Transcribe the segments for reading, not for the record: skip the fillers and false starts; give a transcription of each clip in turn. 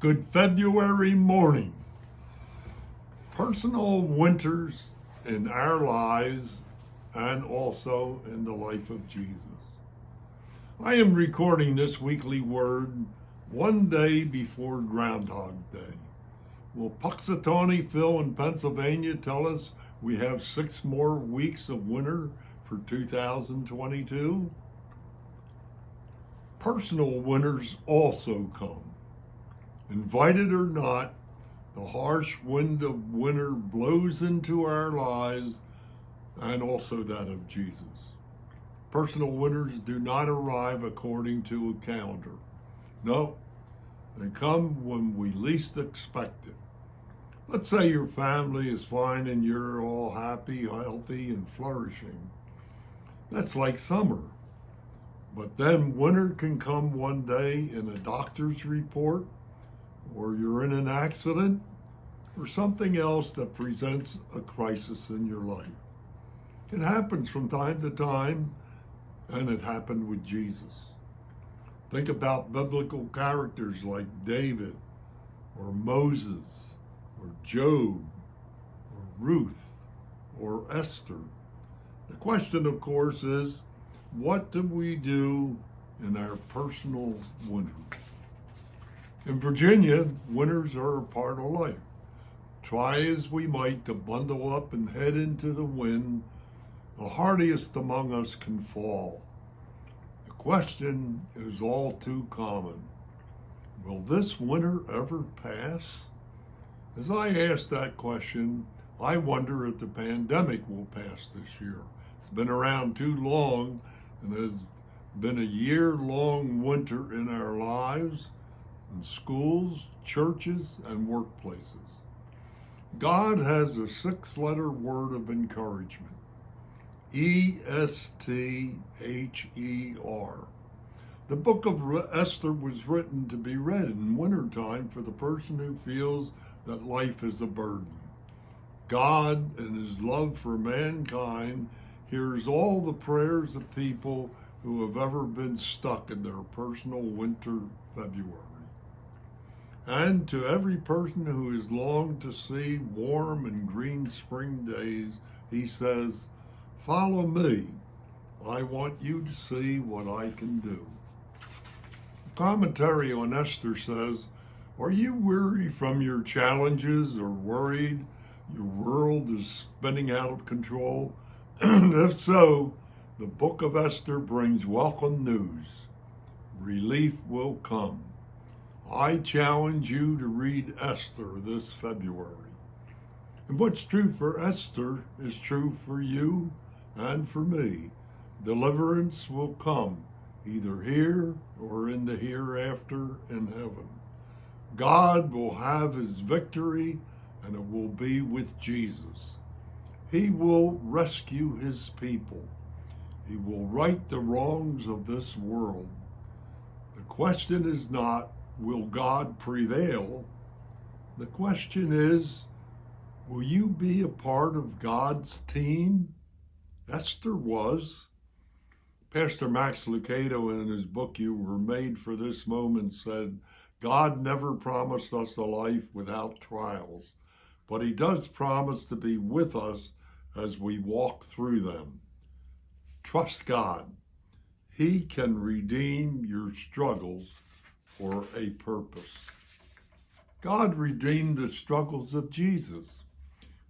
Good February morning. Personal winters in our lives and also in the life of Jesus. I am recording this weekly word one day before Groundhog Day. Will Puxatawny Phil in Pennsylvania tell us we have 6 more weeks of winter for 2022? Personal winters also come. Invited or not, the harsh wind of winter blows into our lives and also that of Jesus. Personal winters do not arrive according to a calendar. No, they come when we least expect it. Let's say your family is fine and you're all happy, healthy, and flourishing. That's like summer. But then winter can come one day in a doctor's report, or you're in an accident, or something else that presents a crisis in your life. It happens from time to time, and it happened with Jesus. Think about biblical characters like David, or Moses, or Job, or Ruth, or Esther. The question, of course, is, what do we do in our personal winter? In Virginia, winters are a part of life. Try as we might to bundle up and head into the wind, the hardiest among us can fall. The question is all too common. Will this winter ever pass? As I ask that question, I wonder if the pandemic will pass this year. It's been around too long and has been a year-long winter in our lives, in schools, churches, and workplaces. God has a 6-letter word of encouragement. E-S-T-H-E-R. The book of Esther was written to be read in wintertime for the person who feels that life is a burden. God, in his love for mankind, hears all the prayers of people who have ever been stuck in their personal winter February. And to every person who has longed to see warm and green spring days, he says, follow me. I want you to see what I can do. The commentary on Esther says, are you weary from your challenges or worried your world is spinning out of control? If so, the book of Esther brings welcome news. Relief will come. I challenge you to read Esther this February. And what's true for Esther is true for you and for me. Deliverance will come, either here or in the hereafter in heaven. God will have his victory, and it will be with Jesus. He will rescue his people. He will right the wrongs of this world. The question is not, will God prevail? The question is, will you be a part of God's team? Esther was. Pastor Max Lucado, in his book, You Were Made for This Moment, said, God never promised us a life without trials, but he does promise to be with us as we walk through them. Trust God. He can redeem your struggles for a purpose. God redeemed the struggles of Jesus.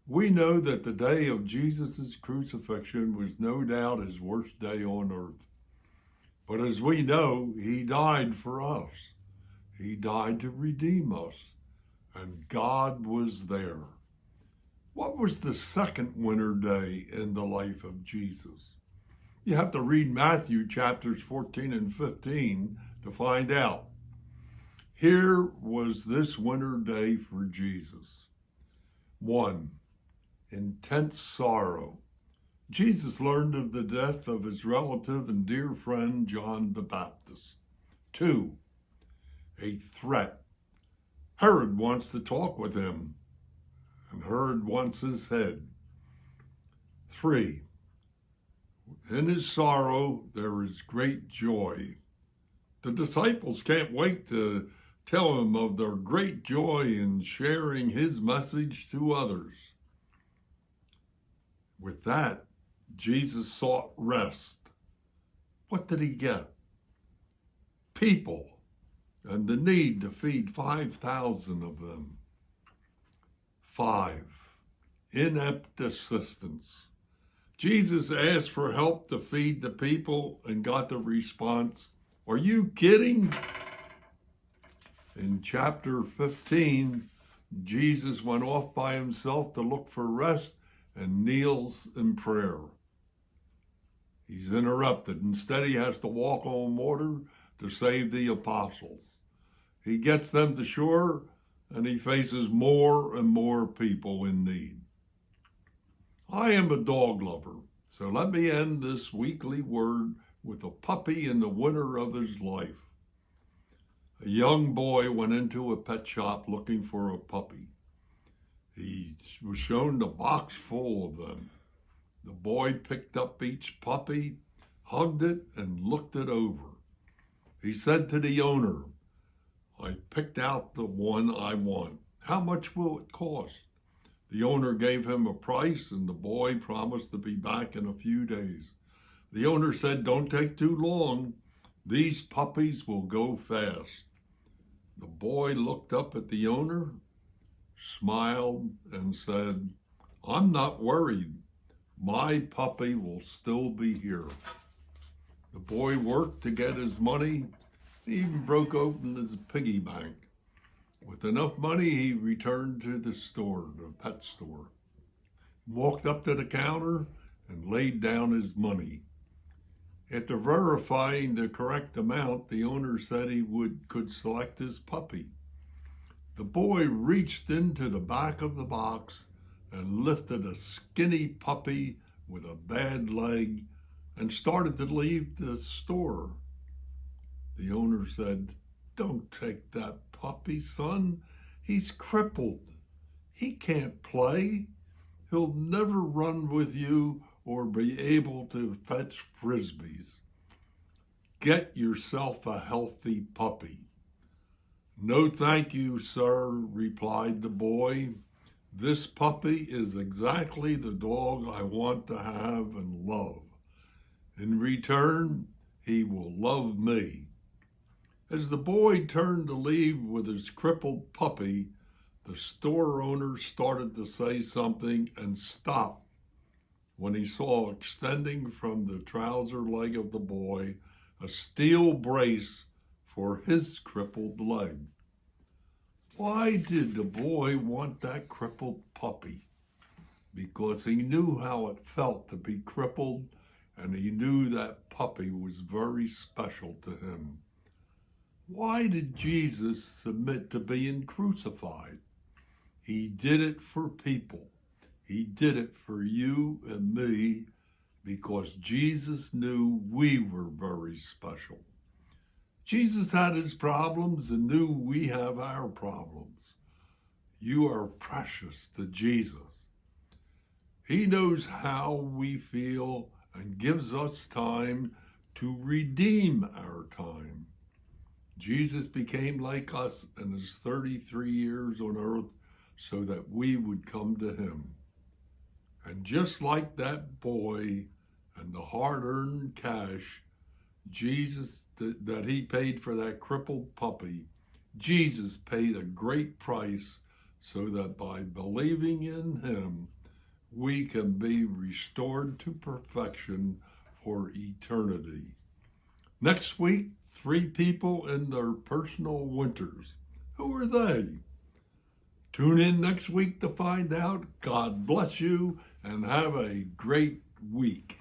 We know that the day of Jesus' crucifixion was no doubt his worst day on earth. But as we know, he died for us. He died to redeem us, and God was there. What was the second winter day in the life of Jesus? You have to read Matthew chapters 14 and 15 to find out. Here was this winter day for Jesus. 1. Intense sorrow. Jesus learned of the death of his relative and dear friend John the Baptist. 2. A threat. Herod wants to talk with him, and Herod wants his head. 3. In his sorrow, there is great joy. The disciples can't wait to Tell them of their great joy in sharing his message to others. With that, Jesus sought rest. What did he get? People, and the need to feed 5,000 of them. 5. Inept assistance. Jesus asked for help to feed the people and got the response, "Are you kidding?" In chapter 15, Jesus went off by himself to look for rest and kneels in prayer. He's interrupted. Instead, he has to walk on water to save the apostles. He gets them to shore, and he faces more and more people in need. I am a dog lover, so let me end this weekly word with a puppy in the winter of his life. A young boy went into a pet shop looking for a puppy. He was shown the box full of them. The boy picked up each puppy, hugged it, and looked it over. He said to the owner, "I picked out the one I want. How much will it cost?" The owner gave him a price, and the boy promised to be back in a few days. The owner said, "Don't take too long. These puppies will go fast." The boy looked up at the owner, smiled, and said, "I'm not worried. My puppy will still be here." The boy worked to get his money. He even broke open his piggy bank. With enough money, he returned to the store, the pet store, walked up to the counter and laid down his money. After verifying the correct amount, the owner said he could select his puppy. The boy reached into the back of the box and lifted a skinny puppy with a bad leg and started to leave the store. The owner said, "Don't take that puppy, son. He's crippled. He can't play. He'll never run with you or be able to fetch frisbees. Get yourself a healthy puppy." "No, thank you, sir," replied the boy. "This puppy is exactly the dog I want to have and love. In return, he will love me." As the boy turned to leave with his crippled puppy, the store owner started to say something and stopped when he saw extending from the trouser leg of the boy a steel brace for his crippled leg. Why did the boy want that crippled puppy? Because he knew how it felt to be crippled, and he knew that puppy was very special to him. Why did Jesus submit to being crucified? He did it for people. He did it for you and me because Jesus knew we were very special. Jesus had his problems and knew we have our problems. You are precious to Jesus. He knows how we feel and gives us time to redeem our time. Jesus became like us in his 33 years on earth so that we would come to him. And just like that boy and the hard-earned cash Jesus that he paid for that crippled puppy, Jesus paid a great price so that by believing in him, we can be restored to perfection for eternity. Next week, 3 people in their personal winters. Who are they? Tune in next week to find out. God bless you and have a great week.